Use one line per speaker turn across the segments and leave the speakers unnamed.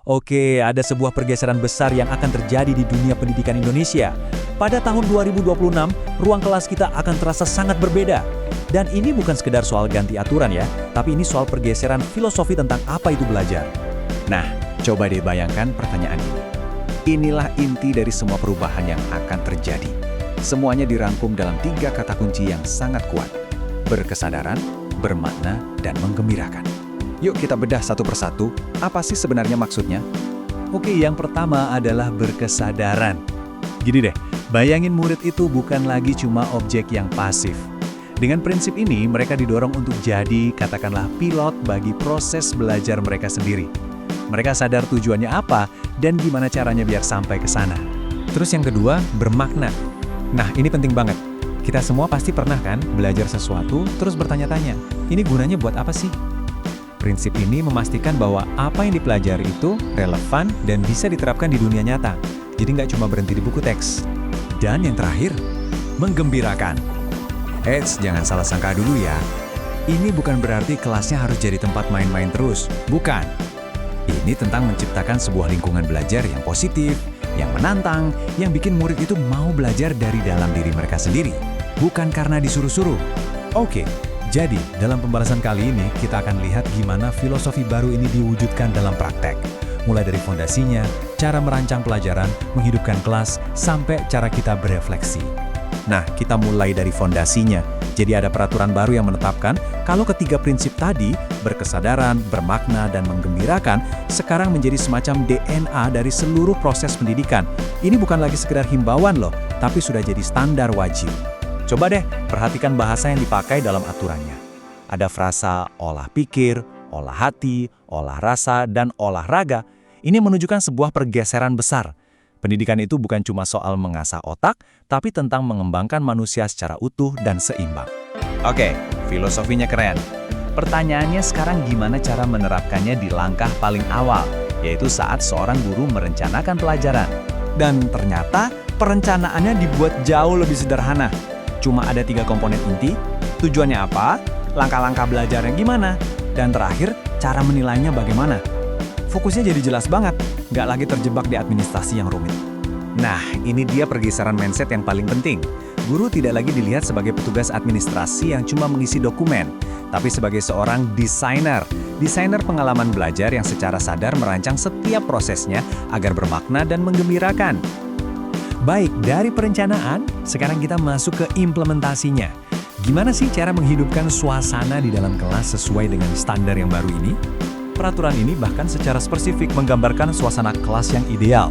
Oke, ada sebuah pergeseran besar yang akan terjadi di dunia pendidikan Indonesia. Pada tahun 2026, ruang kelas kita akan terasa sangat berbeda. Dan ini bukan sekedar soal ganti aturan ya, tapi ini soal pergeseran filosofi tentang apa itu belajar. Nah, coba deh bayangkan pertanyaan ini. Inilah inti dari semua perubahan yang akan terjadi. Semuanya dirangkum dalam 3 kata kunci yang sangat kuat. Berkesadaran, bermakna, dan menggembirakan. Yuk kita bedah satu persatu, apa sih sebenarnya maksudnya? Oke, yang pertama adalah berkesadaran. Gini deh, bayangin murid itu bukan lagi cuma objek yang pasif. Dengan prinsip ini, mereka didorong untuk jadi, katakanlah, pilot bagi proses belajar mereka sendiri. Mereka sadar tujuannya apa dan gimana caranya biar sampai ke sana. Terus yang kedua, bermakna. Nah, ini penting banget. Kita semua pasti pernah kan belajar sesuatu, terus bertanya-tanya, ini gunanya buat apa sih? Prinsip ini memastikan bahwa apa yang dipelajari itu relevan dan bisa diterapkan di dunia nyata. Jadi nggak cuma berhenti di buku teks. Dan yang terakhir, menggembirakan. Jangan salah sangka dulu ya. Ini bukan berarti kelasnya harus jadi tempat main-main terus. Bukan. Ini tentang menciptakan sebuah lingkungan belajar yang positif, yang menantang, yang bikin murid itu mau belajar dari dalam diri mereka sendiri. Bukan karena disuruh-suruh. Oke. Jadi, dalam pembahasan kali ini, kita akan lihat gimana filosofi baru ini diwujudkan dalam praktek. Mulai dari fondasinya, cara merancang pelajaran, menghidupkan kelas, sampai cara kita berefleksi. Nah, kita mulai dari fondasinya. Jadi ada peraturan baru yang menetapkan kalau ketiga prinsip tadi, berkesadaran, bermakna, dan menggembirakan, sekarang menjadi semacam DNA dari seluruh proses pendidikan. Ini bukan lagi sekedar himbauan loh, tapi sudah jadi standar wajib. Coba deh, perhatikan bahasa yang dipakai dalam aturannya. Ada frasa olah pikir, olah hati, olah rasa, dan olahraga. Ini menunjukkan sebuah pergeseran besar. Pendidikan itu bukan cuma soal mengasah otak, tapi tentang mengembangkan manusia secara utuh dan seimbang. Oke, filosofinya keren. Pertanyaannya sekarang gimana cara menerapkannya di langkah paling awal, yaitu saat seorang guru merencanakan pelajaran. Dan ternyata perencanaannya dibuat jauh lebih sederhana. Cuma ada 3 komponen inti, tujuannya apa, langkah-langkah belajarnya gimana, dan terakhir, cara menilainya bagaimana. Fokusnya jadi jelas banget, nggak lagi terjebak di administrasi yang rumit. Nah, ini dia pergeseran mindset yang paling penting. Guru tidak lagi dilihat sebagai petugas administrasi yang cuma mengisi dokumen, tapi sebagai seorang desainer. Desainer pengalaman belajar yang secara sadar merancang setiap prosesnya agar bermakna dan menggembirakan. Baik, dari perencanaan, sekarang kita masuk ke implementasinya. Gimana sih cara menghidupkan suasana di dalam kelas sesuai dengan standar yang baru ini? Peraturan ini bahkan secara spesifik menggambarkan suasana kelas yang ideal.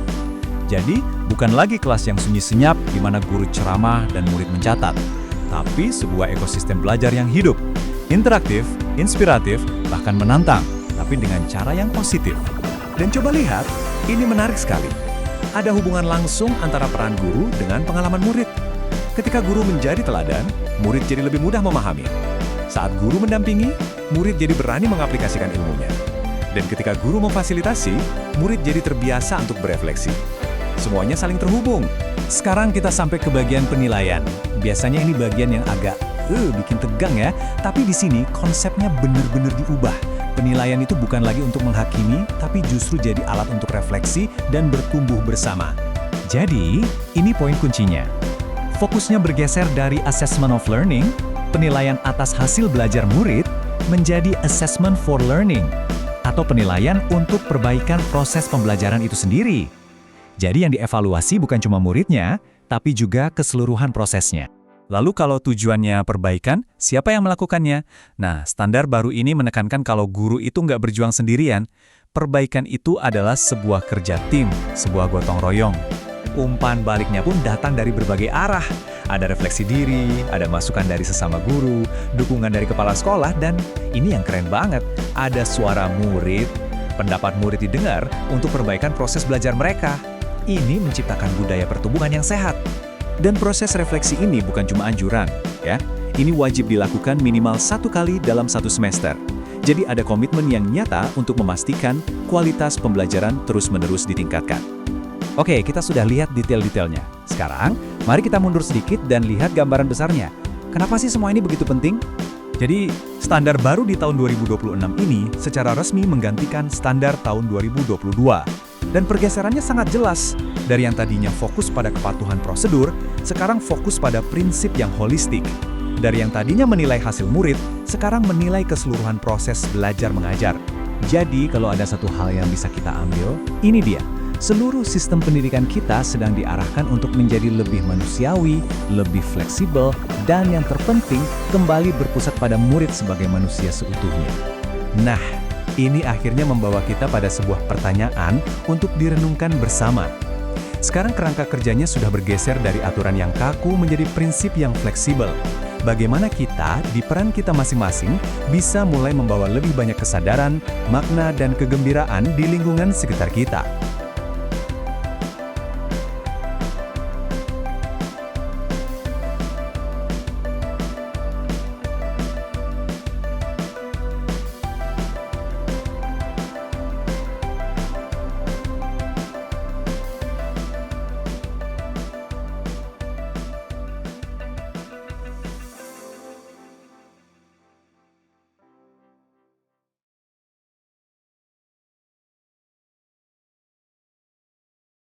Jadi, bukan lagi kelas yang sunyi senyap di mana guru ceramah dan murid mencatat, tapi sebuah ekosistem belajar yang hidup, interaktif, inspiratif, bahkan menantang, tapi dengan cara yang positif. Dan coba lihat, ini menarik sekali. Ada hubungan langsung antara peran guru dengan pengalaman murid. Ketika guru menjadi teladan, murid jadi lebih mudah memahami. Saat guru mendampingi, murid jadi berani mengaplikasikan ilmunya. Dan ketika guru memfasilitasi, murid jadi terbiasa untuk berefleksi. Semuanya saling terhubung. Sekarang kita sampai ke bagian penilaian. Biasanya ini bagian yang agak bikin tegang ya, tapi di sini konsepnya benar-benar diubah. Penilaian itu bukan lagi untuk menghakimi, tapi justru jadi alat untuk refleksi dan bertumbuh bersama. Jadi, ini poin kuncinya. Fokusnya bergeser dari assessment of learning, penilaian atas hasil belajar murid, menjadi assessment for learning, atau penilaian untuk perbaikan proses pembelajaran itu sendiri. Jadi yang dievaluasi bukan cuma muridnya, tapi juga keseluruhan prosesnya. Lalu kalau tujuannya perbaikan, siapa yang melakukannya? Nah, standar baru ini menekankan kalau guru itu nggak berjuang sendirian. Perbaikan itu adalah sebuah kerja tim, sebuah gotong royong. Umpan baliknya pun datang dari berbagai arah. Ada refleksi diri, ada masukan dari sesama guru, dukungan dari kepala sekolah, dan ini yang keren banget, ada suara murid. Pendapat murid didengar untuk perbaikan proses belajar mereka. Ini menciptakan budaya pertumbuhan yang sehat. Dan proses refleksi ini bukan cuma anjuran, ya. Ini wajib dilakukan minimal 1 kali dalam 1 semester. Jadi ada komitmen yang nyata untuk memastikan kualitas pembelajaran terus-menerus ditingkatkan. Oke, kita sudah lihat detail-detailnya. Sekarang, mari kita mundur sedikit dan lihat gambaran besarnya. Kenapa sih semua ini begitu penting?
Jadi, standar baru di tahun 2026 ini secara resmi menggantikan standar tahun 2022. Dan pergeserannya sangat jelas. Dari yang tadinya fokus pada kepatuhan prosedur, sekarang fokus pada prinsip yang holistik. Dari yang tadinya menilai hasil murid, sekarang menilai keseluruhan proses belajar mengajar.
Jadi, kalau ada satu hal yang bisa kita ambil, ini dia. Seluruh sistem pendidikan kita sedang diarahkan untuk menjadi lebih manusiawi, lebih fleksibel, dan yang terpenting, kembali berpusat pada murid sebagai manusia seutuhnya.
Nah, ini akhirnya membawa kita pada sebuah pertanyaan untuk direnungkan bersama. Sekarang kerangka kerjanya sudah bergeser dari aturan yang kaku menjadi prinsip yang fleksibel. Bagaimana kita, di peran kita masing-masing, bisa mulai membawa lebih banyak kesadaran, makna, dan kegembiraan di lingkungan sekitar kita.